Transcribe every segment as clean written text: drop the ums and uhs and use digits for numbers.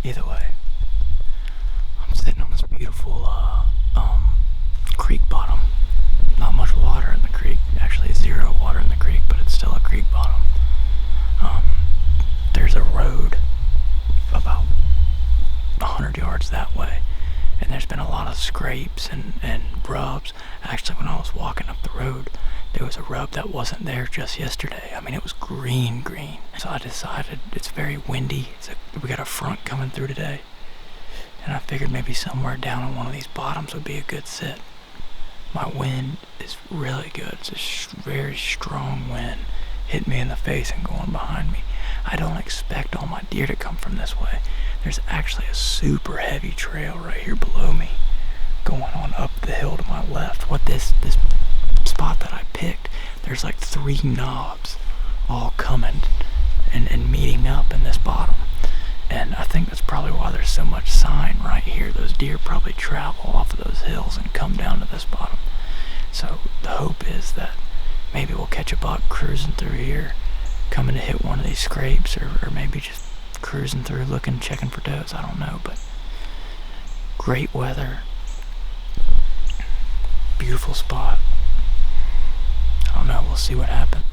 Either way, I'm sitting on this beautiful creek bottom. Not much water in the creek. Actually, zero water in the creek, but it's still a creek bottom. There's a road about 100 yards that way, and there's been a lot of scrapes and rubs. Actually, when I was walking up the road, there was a rub that wasn't there just yesterday. I mean, it was green. So I decided, it's very windy. We got a front coming through today, and I figured maybe somewhere down on one of these bottoms would be a good sit. My wind is really good. It's a very strong wind hitting me in the face and going behind me. I don't expect all my deer to come from this way. There's actually a super heavy trail right here below me going on up the hill to my left. What this spot that I picked, there's like 3 knobs all coming and meeting up in this bottom. And I think that's probably why there's so much sign right here. Those deer probably travel off of those hills and come down to this bottom. So the hope is that maybe we'll catch a buck cruising through here, coming to hit one of these scrapes, or maybe just cruising through looking, checking for does. I don't know, but great weather, beautiful spot. I don't know, we'll see what happens.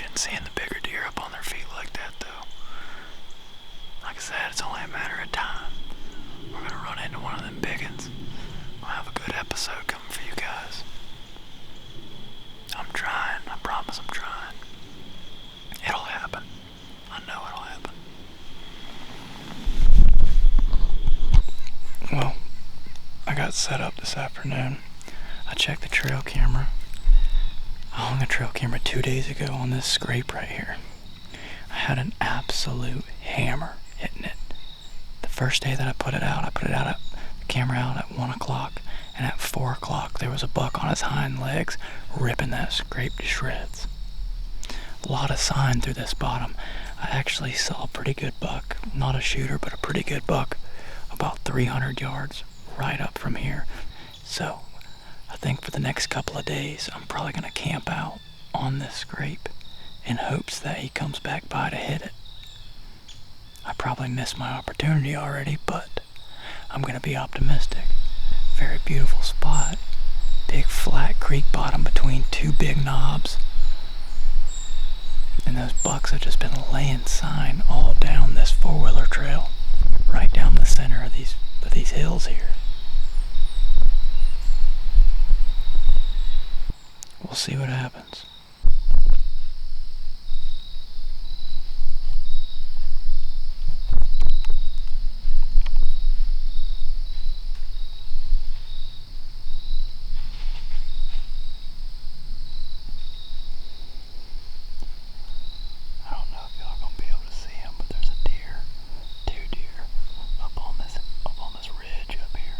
imagine seeing the bigger deer up on their feet like that, though. Like I said, it's only a matter of time. We're gonna run into one of them biggins. We'll have a good episode coming for you guys. I'm trying. I promise I'm trying. It'll happen. I know it'll happen. Well, I got set up this afternoon. I checked the trail camera. I hung a trail camera 2 days ago on this scrape right here. I had an absolute hammer hitting it. The first day that I put it out the camera out at 1 o'clock, and at 4 o'clock there was a buck on his hind legs ripping that scrape to shreds. A lot of sign through this bottom. I actually saw a pretty good buck, not a shooter, but a pretty good buck, about 300 yards right up from here. So I think for the next couple of days I'm probably going to camp out on this scrape in hopes that he comes back by to hit it. I probably missed my opportunity already, but I'm going to be optimistic. Very beautiful spot. Big flat creek bottom between two big knobs. And those bucks have just been laying sign all down this four-wheeler trail, right down the center of these hills here. We'll see what happens. I don't know if y'all gonna be able to see him, but there's a deer, two deer, up on this ridge up here.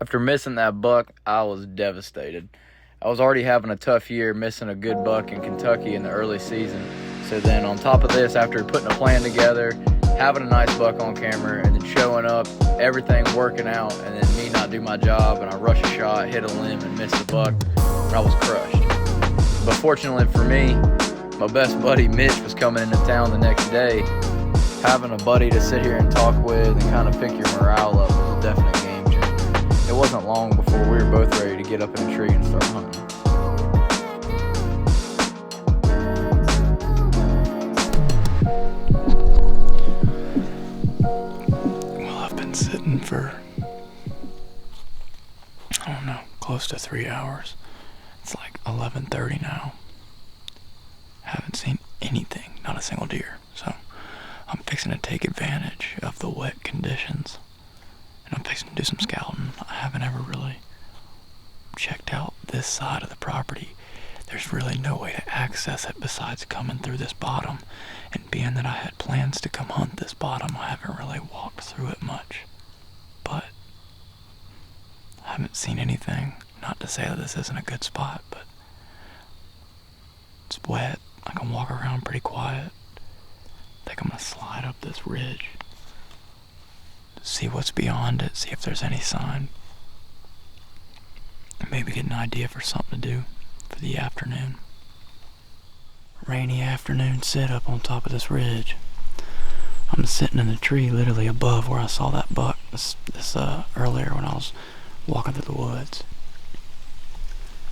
After missing that buck, I was devastated. I was already having a tough year missing a good buck in Kentucky in the early season. So then on top of this, after putting a plan together, having a nice buck on camera, and then showing up, everything working out, and then me not do my job, and I rush a shot, hit a limb, and miss the buck, and I was crushed. But fortunately for me, my best buddy Mitch was coming into town the next day. Having a buddy to sit here and talk with and kind of pick your morale up was a definite game changer. It wasn't long before we were both ready to get up in a tree and start hunting. Well, I've been sitting for, I don't know, close to 3 hours. It's like 11:30 now. Haven't seen anything, not a single deer. So I'm fixing to take advantage of the wet conditions, and I'm fixing to do some scouting. I haven't ever really checked out this side of the property. There's really no way to access it besides coming through this bottom, and being that I had plans to come hunt this bottom, I haven't really walked through it much. But I haven't seen anything. Not to say that this isn't a good spot, but it's wet. I can walk around pretty quiet. I think I'm gonna slide up this ridge, see what's beyond it, see if there's any sign, and maybe get an idea for something to do for the afternoon. Rainy afternoon sit up on top of this ridge. I'm sitting in the tree literally above where I saw that buck this earlier when I was walking through the woods.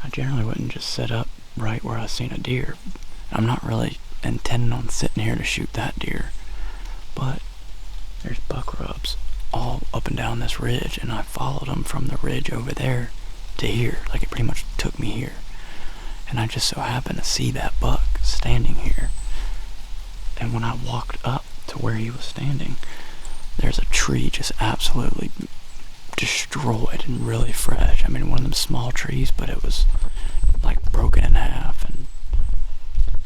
I generally wouldn't just sit up right where I seen a deer. I'm not really intending on sitting here to shoot that deer, but there's buck rubs all up and down this ridge, and I followed them from the ridge over there to here. Like, it pretty much took me here, and I just so happened to see that buck standing here. And when I walked up to where he was standing, there's a tree just absolutely destroyed and really fresh. I mean, one of them small trees, but it was like broken in half and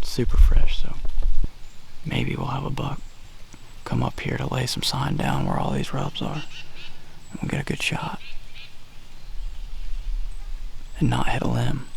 super fresh. So maybe we'll have a buck come up here to lay some sign down where all these rubs are, and we'll get a good shot and not hit a limb.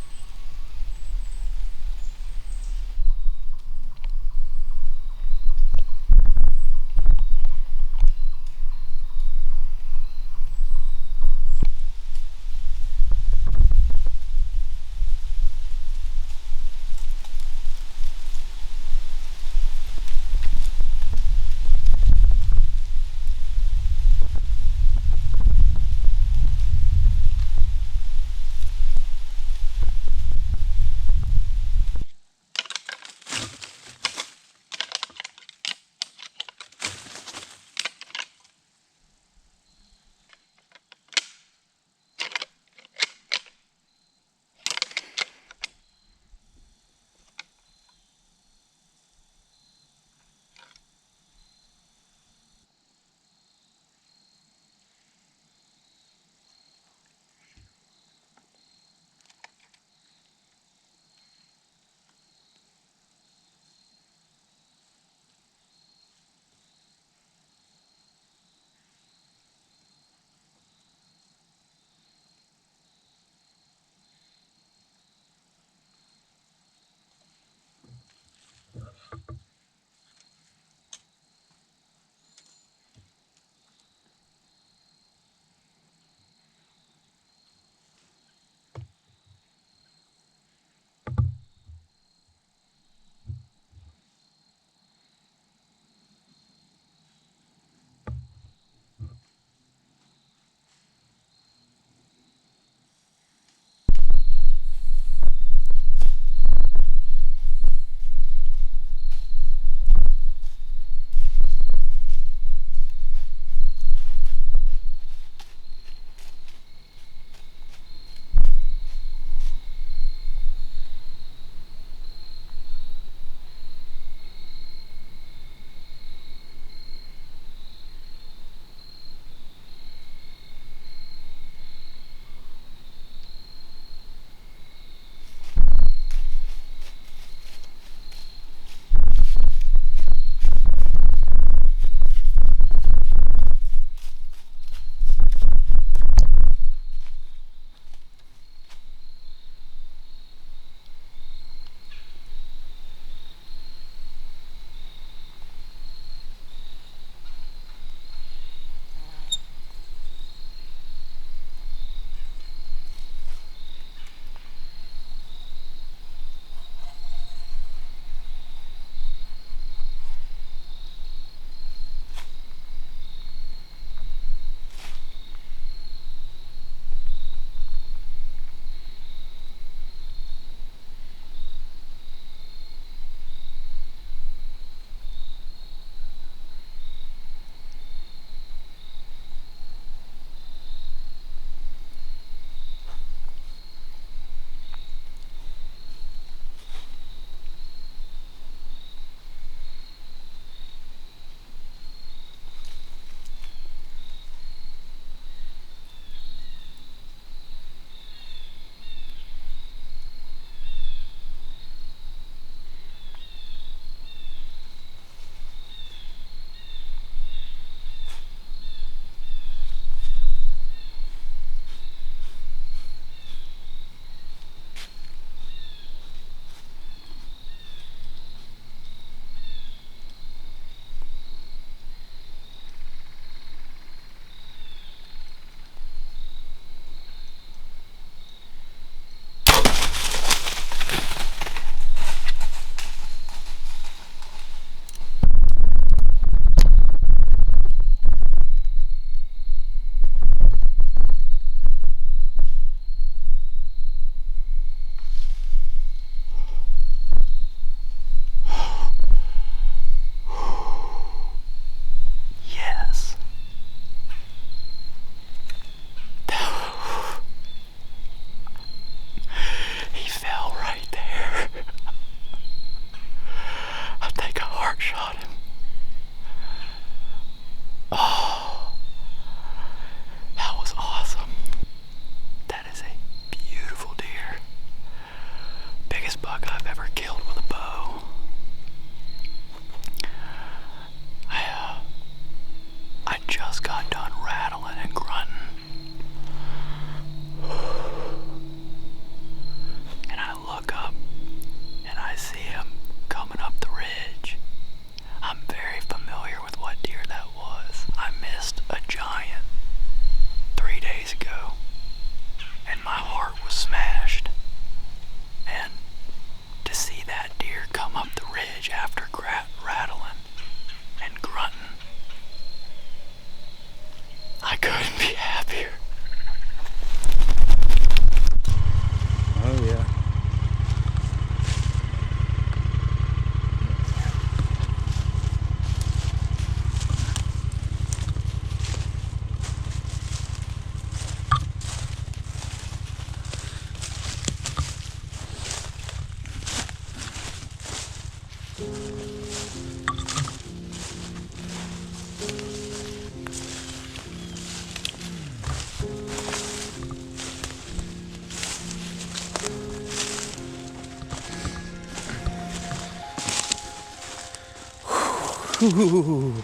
Ooh.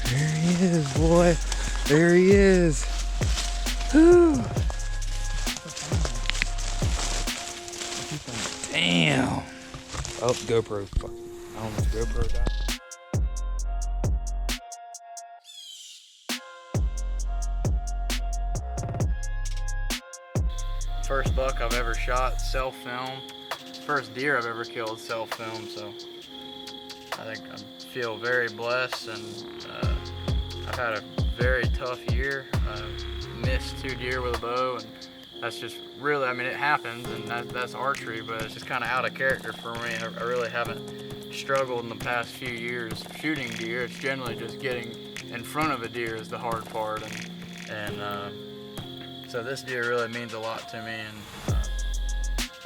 There he is, boy. There he is. Whew. Damn. Oh, GoPro. Fuck. I don't know if the GoPro died. First buck I've ever shot, self-film. First deer I've ever killed, self-film. So I think I feel very blessed, and I've had a very tough year. Missed 2 deer with a bow, and that's just really, I mean, it happens, and that's archery, but it's just kind of out of character for me. I really haven't struggled in the past few years shooting deer. It's generally just getting in front of a deer is the hard part, and so this deer really means a lot to me, and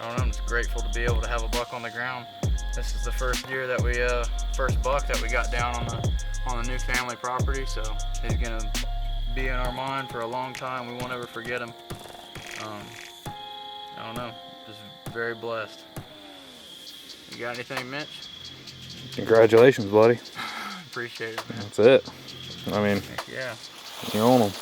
I don't know, I'm just grateful to be able to have a buck on the ground. This is the first deer that we, first buck that we got down on the new family property, so he's gonna be in our mind for a long time. We won't ever forget him. I don't know, just very blessed. You got anything, Mitch? Congratulations, buddy. Appreciate it, man. That's it. I mean, Heck yeah. you own them.